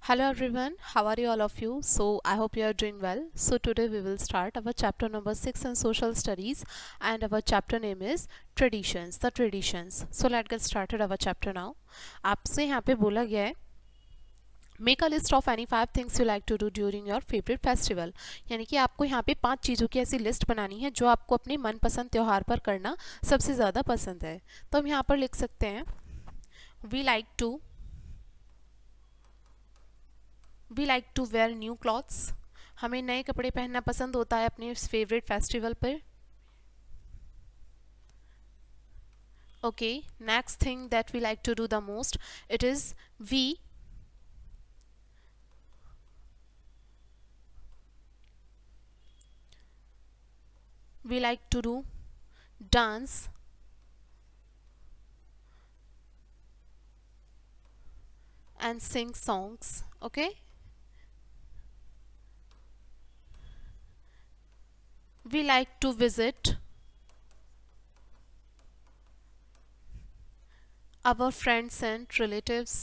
Hello everyone, how are you all of you? So I hope you are doing well. So today we will start our chapter number 6 in social studies and our chapter name is traditions, the traditions. So let's get started our chapter now. आपसे यहाँ पे बोला गया है make a list of any 5 things you like to do during your favourite festival, यानी कि आपको यहाँ पे 5 चीज़ों की ऐसी लिस्ट बनानी है जो आपको अपने मनपसंद त्यौहार पर करना सबसे ज़्यादा पसंद है। तो हम यहाँ पर लिख सकते हैं we like to wear new clothes, हमें नए कपड़े पहनना पसंद होता है अपने फेवरेट फेस्टिवल पर। Okay, next thing that we like to do the most, it is we like to do dance and sing songs. Okay, we like to visit our friends and relatives.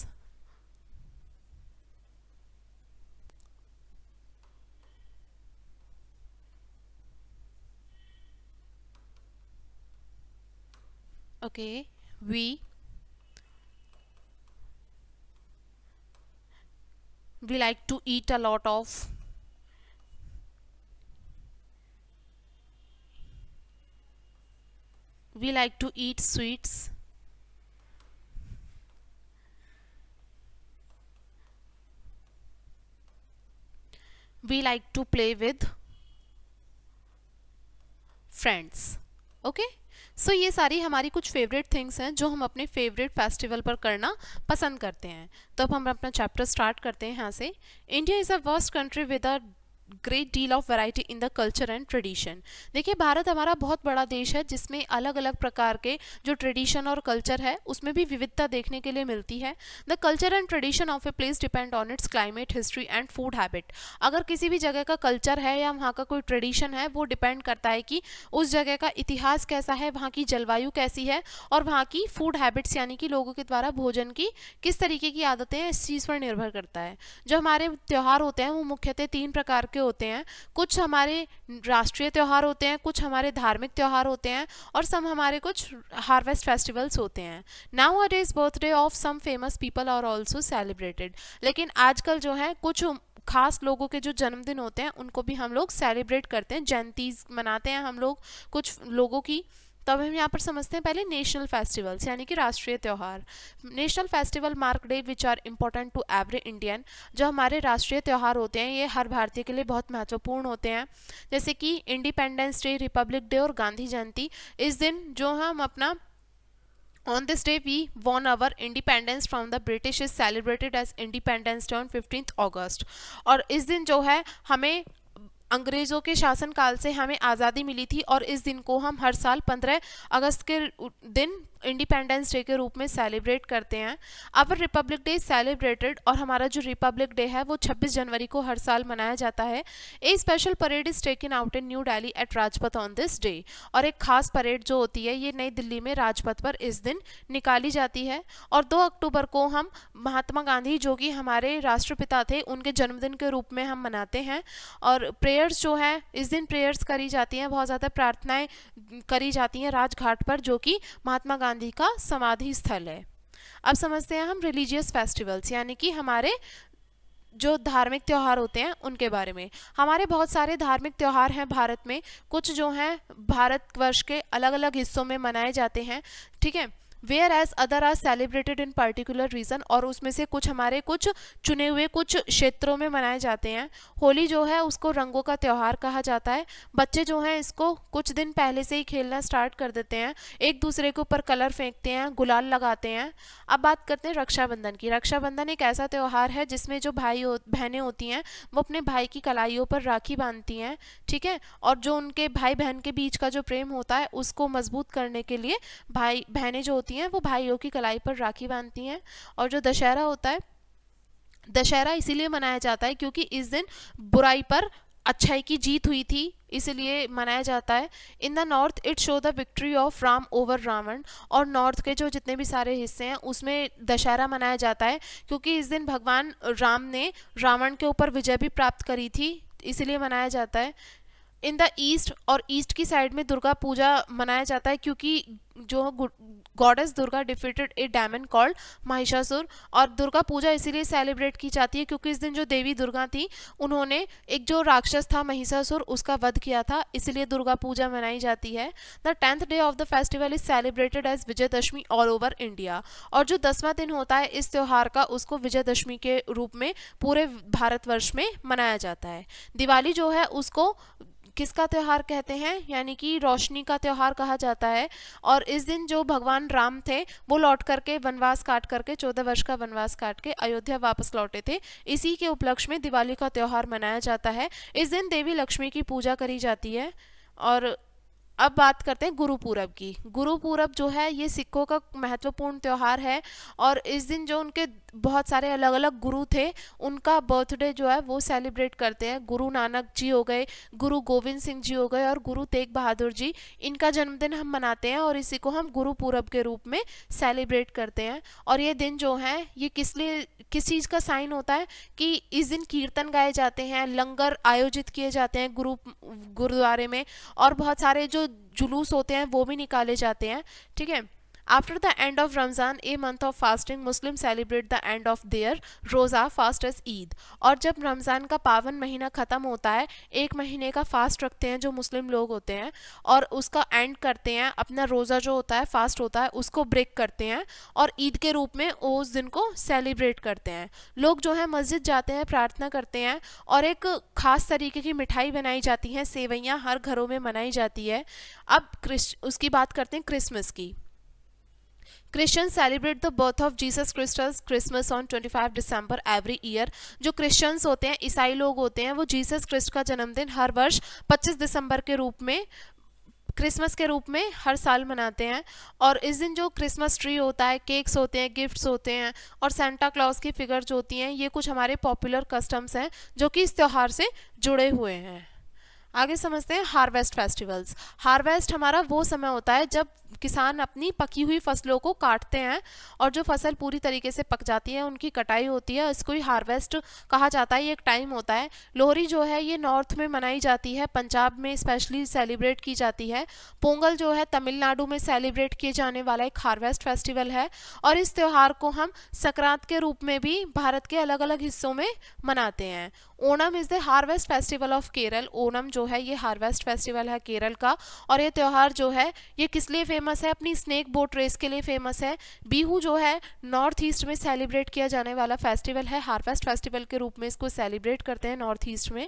Okay, we like to eat a lot of we like to eat sweets. We like to play with friends. Okay, so ये सारी हमारी कुछ favourite things हैं जो हम अपने favourite festival पर करना पसंद करते हैं। तो अब हम अपना चैप्टर स्टार्ट करते हैं यहाँ से। India is a vast country with a great deal of variety in the culture and tradition. देखिए, भारत हमारा बहुत बड़ा देश है जिसमें अलग अलग प्रकार के जो ट्रेडिशन और कल्चर है उसमें भी विविधता देखने के लिए मिलती है। The culture and tradition of a place depend on it's climate, history and food habit. अगर किसी भी जगह का कल्चर है या वहाँ का कोई ट्रेडिशन है, वो डिपेंड करता है कि उस जगह का इतिहास कैसा है, वहाँ की जलवायु कैसी है और वहाँ की फूड हैबिट्स यानी कि लोगों के द्वारा भोजन की किस तरीके की आदतें हैं, इस चीज़ पर निर्भर करता है। जो हमारे त्यौहार होते हैं वो मुख्यतः 3 प्रकार के होते हैं। कुछ हमारे राष्ट्रीय त्यौहार होते हैं, कुछ हमारे धार्मिक त्यौहार होते हैं और सम हमारे कुछ हार्वेस्ट फेस्टिवल्स होते हैं। Nowadays birthday of some famous people are also celebrated. लेकिन आजकल जो है कुछ खास लोगों के जो जन्मदिन होते हैं उनको भी हम लोग सेलिब्रेट करते हैं, जयंती मनाते हैं हम लोग कुछ लोगों की। तब हम यहाँ पर समझते हैं पहले नेशनल फेस्टिवल्स यानी कि राष्ट्रीय त्यौहार। National festival mark day which are important to every Indian. जो हमारे राष्ट्रीय त्यौहार होते हैं ये हर भारतीय के लिए बहुत महत्वपूर्ण होते हैं, जैसे कि इंडिपेंडेंस डे, रिपब्लिक डे और गांधी जयंती। इस दिन जो हम अपना On this day, we won our independence from the British is celebrated as Independence Day on 15th August। और इस दिन जो है हमें अंग्रेज़ों के शासनकाल से हमें आज़ादी मिली थी और इस दिन को हम हर साल 15 अगस्त के दिन इंडिपेंडेंस डे के रूप में सेलिब्रेट करते हैं। अब रिपब्लिक डे सेलिब्रेटेड और हमारा जो रिपब्लिक डे है वो 26 जनवरी को हर साल मनाया जाता है। A special parade is taken out in new Delhi at Rajpath on this day. और एक खास परेड जो होती है ये नई दिल्ली में राजपथ पर इस दिन निकाली जाती है। और 2 अक्टूबर को हम महात्मा गांधी जो कि हमारे राष्ट्रपिता थे उनके जन्मदिन के रूप में हम मनाते हैं। और प्रेयर्स जो है इस दिन प्रेयर्स करी जाती हैं, बहुत ज़्यादा प्रार्थनाएं करी जाती हैं राजघाट पर जो कि महात्मा गांधी का समाधि स्थल है। अब समझते हैं हम रिलीजियस फेस्टिवल्स यानी कि हमारे जो धार्मिक त्यौहार होते हैं उनके बारे में। हमारे बहुत सारे धार्मिक त्यौहार हैं भारत में, कुछ जो हैं भारतवर्ष के अलग अलग हिस्सों में मनाए जाते हैं, ठीक है। Whereas other are celebrated in particular region, और उसमें से कुछ हमारे कुछ चुने हुए कुछ क्षेत्रों में मनाए जाते हैं। होली जो है उसको रंगों का त्यौहार कहा जाता है। बच्चे जो हैं इसको कुछ दिन पहले से ही खेलना स्टार्ट कर देते हैं, एक दूसरे के ऊपर कलर फेंकते हैं, गुलाल लगाते हैं। अब बात करते हैं रक्षाबंधन की। रक्षाबंधन एक ऐसा त्यौहार है जिसमें जो बहनें होती हैं वो अपने भाई की कलाइयों पर राखी बांधती हैं, ठीक है। और जो उनके भाई बहन के बीच का जो प्रेम होता है उसको मजबूत करने के लिए भाई बहनें जो होती हैं वो भाइयों की कलाई पर राखी बांधती हैं। और जो दशहरा होता है, दशहरा इसीलिए मनाया जाता है क्योंकि इस दिन बुराई पर अच्छाई की जीत हुई थी, इसलिए मनाया जाता है। In the north it show the victory of Ram over Ravan, और नॉर्थ के जो जितने भी सारे हिस्से हैं उसमें दशहरा मनाया जाता है, क्योंकि इस दिन भगवान राम ने रावण के ऊपर विजय भी प्राप्त करी थी, इसलिए मनाया जाता है। इन द ईस्ट, और ईस्ट की साइड में दुर्गा पूजा मनाया जाता है, क्योंकि जो गॉडेस दुर्गा डिफीटेड ए डेमन कॉल्ड महिषासुर, और दुर्गा पूजा इसीलिए सेलिब्रेट की जाती है क्योंकि इस दिन जो देवी दुर्गा थी उन्होंने एक जो राक्षस था महिषासुर उसका वध किया था, इसलिए दुर्गा पूजा मनाई जाती है। The 10th day of the festival is celebrated as Vijayadashami all over India, और जो 10वां दिन होता है इस त्यौहार का उसको विजयदशमी के रूप में पूरे भारतवर्ष में मनाया जाता है। दिवाली जो है उसको किसका त्यौहार कहते हैं, यानी कि रोशनी का त्यौहार कहा जाता है, और इस दिन जो भगवान राम थे वो लौट करके वनवास काट करके 14 वर्ष का वनवास काट के अयोध्या वापस लौटे थे, इसी के उपलक्ष्य में दिवाली का त्यौहार मनाया जाता है। इस दिन देवी लक्ष्मी की पूजा करी जाती है। और अब बात करते हैं गुरु पूरब की। गुरु पूरब जो है ये सिखों का महत्वपूर्ण त्यौहार है, और इस दिन जो उनके बहुत सारे अलग अलग गुरु थे उनका बर्थडे जो है वो सेलिब्रेट करते हैं। गुरु नानक जी हो गए, गुरु गोविंद सिंह जी हो गए, और गुरु तेग बहादुर जी, इनका जन्मदिन हम मनाते हैं और इसी को हम गुरु पूरब के रूप में सेलिब्रेट करते हैं। और ये दिन जो है ये किस चीज़ का साइन होता है कि इस दिन कीर्तन गाए जाते हैं, लंगर आयोजित किए जाते हैं गुरुद्वारे में, और बहुत सारे जो जुलूस होते हैं वो भी निकाले जाते हैं। ठीक है। After the end of Ramzan a month of fasting Muslim celebrate the end of their रोज़ा फास्ट एज ईद, और जब रमज़ान का पावन महीना ख़त्म होता है एक महीने का फास्ट रखते हैं जो मुस्लिम लोग होते हैं, और उसका एंड करते हैं, अपना रोज़ा जो होता है फास्ट होता है उसको ब्रेक करते हैं, और ईद के रूप में उस दिन को सेलिब्रेट करते हैं। लोग जो है मस्जिद जाते हैं, प्रार्थना करते हैं, और एक ख़ास तरीके की मिठाई बनाई जाती है, सेवइयाँ हर घरों में बनाई जाती है। अब उसकी बात करते हैं क्रिसमस की। Christians celebrate the birth of Jesus Christus Christmas on 25 December every year. जो क्रिश्चियंस होते हैं, ईसाई लोग होते हैं, वो जीसस क्रिस्ट का जन्मदिन हर वर्ष 25 दिसंबर के रूप में, क्रिसमस के रूप में हर साल मनाते हैं। और इस दिन जो क्रिसमस ट्री होता है, केक्स होते हैं, गिफ्ट्स होते हैं, और सेंटा क्लॉज की फिगर जो होती हैं, ये कुछ हमारे पॉपुलर कस्टम्स हैं जो कि इस त्यौहार से जुड़े हुए हैं। आगे समझते हैं हार्वेस्ट फेस्टिवल्स। हार्वेस्ट हमारा वो समय होता है जब किसान अपनी पकी हुई फसलों को काटते हैं, और जो फसल पूरी तरीके से पक जाती है उनकी कटाई होती है, इसको ही हार्वेस्ट कहा जाता है। ये एक टाइम होता है। लोहरी जो है ये नॉर्थ में मनाई जाती है, पंजाब में स्पेशली सेलिब्रेट की जाती है। पोंगल जो है तमिलनाडु में सेलिब्रेट किए जाने वाला एक हार्वेस्ट फेस्टिवल है, और इस त्यौहार को हम संक्रांत के रूप में भी भारत के अलग अलग हिस्सों में मनाते हैं। Onam is the harvest festival of Kerala. Onam जो है ये हार्वेस्ट फेस्टिवल है केरल का, और ये त्यौहार जो है ये किस लिए फेमस है, अपनी स्नेक बोट रेस के लिए फेमस है। बिहू जो है नॉर्थ ईस्ट में सेलिब्रेट किया जाने वाला फेस्टिवल है, हार्वेस्ट फेस्टिवल के रूप में इसको सेलिब्रेट करते हैं नॉर्थ ईस्ट में।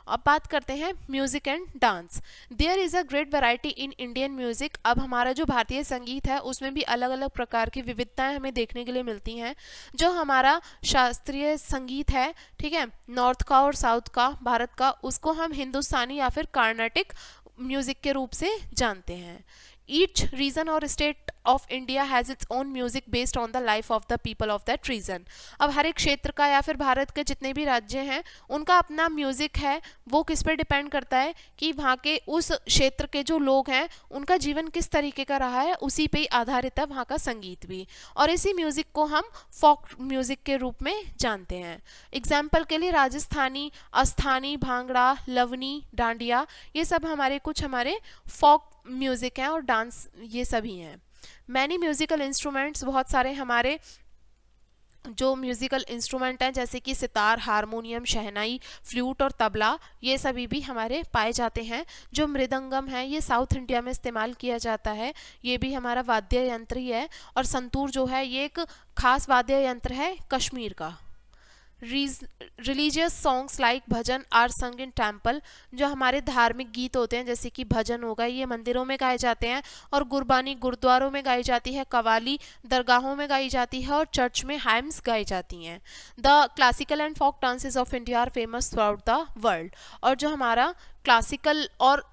अब बात करते हैं music and dance. There is a great variety in Indian music. अब हमारा जो भारतीय संगीत है उसमें भी अलग अलग प्रकार की विविधताएं हमें देखने के लिए मिलती हैं। जो हमारा शास्त्रीय संगीत है, ठीक है, नॉर्थ का और साउथ का, भारत का, उसको हम हिंदुस्तानी या फिर कार्नाटिक म्यूज़िक के रूप से जानते हैं। ईच रीजन और state of India has its own music based on the life of the people of that region. अब हर एक क्षेत्र का या फिर भारत के जितने भी राज्य हैं उनका अपना म्यूजिक है, वो किस पे डिपेंड करता है कि वहाँ के उस क्षेत्र के जो लोग हैं उनका जीवन किस तरीके का रहा है, उसी पे ही आधारित है वहाँ का संगीत भी, और इसी म्यूजिक को हम फोक म्यूजिक के रूप में जानते हैं। एग्जाम्पल के लिए राजस्थानी, अस्थानी, भांगड़ा, लवनी, डांडिया, ये सब हमारे कुछ हमारे फोक म्यूजिक हैं, और डांस ये सभी हैं। मैनी म्यूजिकल इंस्ट्रूमेंट्स, बहुत सारे हमारे जो म्यूजिकल इंस्ट्रूमेंट हैं जैसे कि सितार, हारमोनियम, शहनाई, फ्लूट और तबला, ये सभी भी हमारे पाए जाते हैं। जो मृदंगम है ये साउथ इंडिया में इस्तेमाल किया जाता है, ये भी हमारा वाद्य यंत्र ही है। और संतूर जो है ये एक खास वाद्य यंत्र है कश्मीर का। Religious songs like bhajan are sung in temple, जो हमारे धार्मिक गीत होते हैं जैसे कि भजन होगा, ये मंदिरों में गाए जाते हैं, और गुरबानी गुरुद्वारों में गाई जाती है, कवाली दरगाहों में गाई जाती है, और चर्च में हाइम्स गाई जाती हैं। The classical and folk dances of India are famous throughout the world, और जो हमारा क्लासिकल और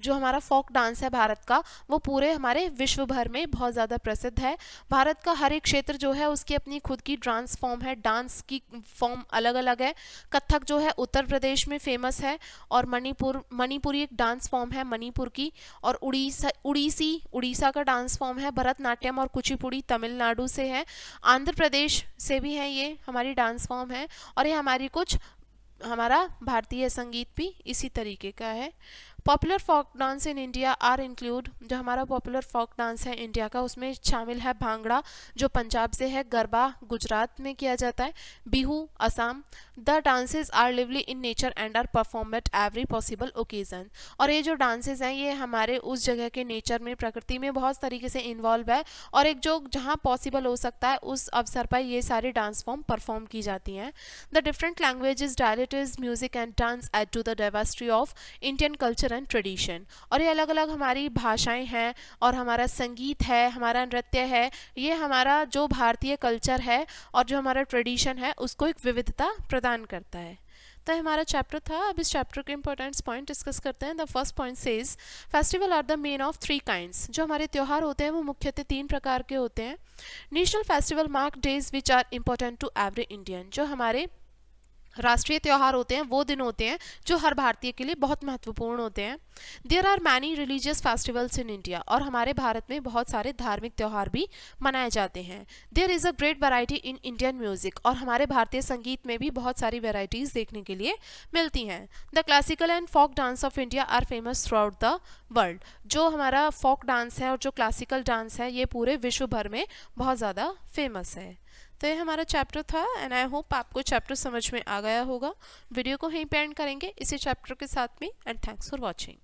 जो हमारा फोक डांस है भारत का, वो पूरे हमारे विश्व भर में बहुत ज़्यादा प्रसिद्ध है। भारत का हर एक क्षेत्र जो है उसकी अपनी खुद की डांस फॉर्म है, डांस की फॉर्म अलग अलग है। कथक जो है उत्तर प्रदेश में फेमस है, और मणिपुरी एक डांस फॉर्म है मणिपुर की, और उड़ीसा का डांस फॉर्म है। भरतनाट्यम और कुचिपुड़ी तमिलनाडु से है, आंध्र प्रदेश से भी है, ये हमारी डांस फॉर्म है। और ये हमारा भारतीय संगीत भी इसी तरीके का है। Popular folk dance in India are include, जो हमारा पॉपुलर फोक डांस है इंडिया का उसमें शामिल है भांगड़ा जो पंजाब से है, गरबा गुजरात में किया जाता है, Bihu Assam. The dances are lively in nature and are perform at every possible occasion. और ये जो डांसेस हैं ये हमारे उस जगह के नेचर में, प्रकृति में बहुत तरीके से इन्वॉल्व है, और एक जो जहाँ पॉसिबल हो सकता है उस अवसर पर ये सारे डांस फॉर्म परफॉर्म की जाती हैं। The different languages, dialects, music and dance add to the diversity of Indian culture and tradition. और ये अलग अलग हमारी भाषाएं हैं, और हमारा संगीत है, हमारा नृत्य है, ये हमारा जो भारतीय कल्चर है और जो हमारा ट्रेडिशन है उसको एक विविधता प्रदान करता है। तो हमारा चैप्टर था। अब इस चैप्टर के इंपॉर्टेंट पॉइंट डिस्कस करते हैं। The first point says festival are the main of 3 kinds. जो हमारे त्यौहार होते हैं वो मुख्यतः 3 प्रकार के होते हैं। National festival mark days which are important to every Indian. जो हमारे राष्ट्रीय त्यौहार होते हैं वो दिन होते हैं जो हर भारतीय के लिए बहुत महत्वपूर्ण होते हैं। There are many religious festivals in India. और हमारे भारत में बहुत सारे धार्मिक त्यौहार भी मनाए जाते हैं। There is a great variety in Indian music. और हमारे भारतीय संगीत में भी बहुत सारी वेराइटीज़ देखने के लिए मिलती हैं। The classical and folk dance of India are famous throughout the world. जो हमारा फोक डांस है और जो क्लासिकल डांस है ये पूरे विश्व भर में बहुत ज़्यादा फेमस है। तो ये हमारा चैप्टर था, एंड आई होप आपको चैप्टर समझ में आ गया होगा। वीडियो को यहीं पे एंड करेंगे इसी चैप्टर के साथ में, एंड थैंक्स फॉर वॉचिंग।